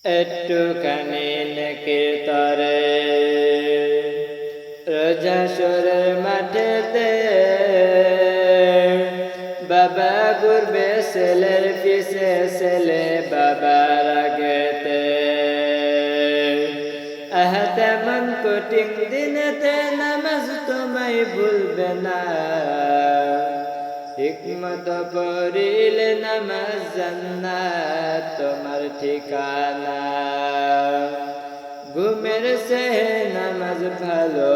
একটুখানি নেকির তরে রোজ হাশরের মাঠেতে বাবা ঘুরবে ছেলের পিছে, ছেলে বাবার আগেতে। তেমন কঠিন দিনেতে নামাজ তোমায় ভুলবে না, হিকমত পড়িলে নামাজ জান্নাত তোমার ঠিকানা। ঘুমের সে নামাজ ভালো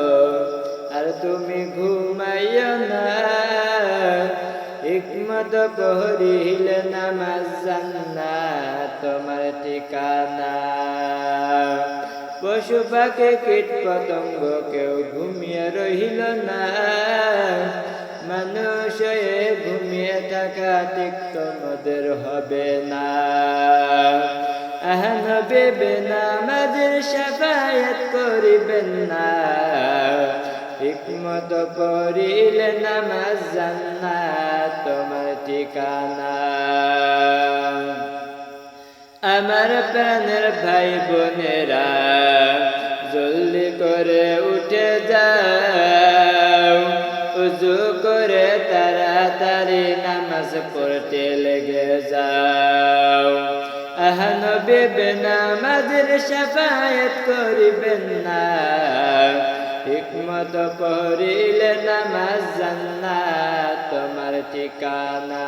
আর তুমি ঘুমাইও না, হিকমত পড়িলে নামাজ জান্নাত তোমার ঠিকানা। পশু পাখি কীট পতঙ্গ কেউ ঘুমিয়ে রহিল না, মানুষ হয়ে ঘুমিয়ে থাকা ঠিক তোমাদের হবে না। নবী বেনামাজের শাফায়াত করিবেন না, হিকমত পড়িলে নামাজ জান্নাত তোমার ঠিকানা। আমার প্রাণের ভাই বোনেরা জলদি করে উঠে যাও, উযু করে তাড়াতাড়ি নামাজ পড়তে লেগে যাও। নবী বেনামাজের শাফায়াত করিবেন না, হিকমত পড়িলে নামাজ জান্নাত তোমার ঠিকানা।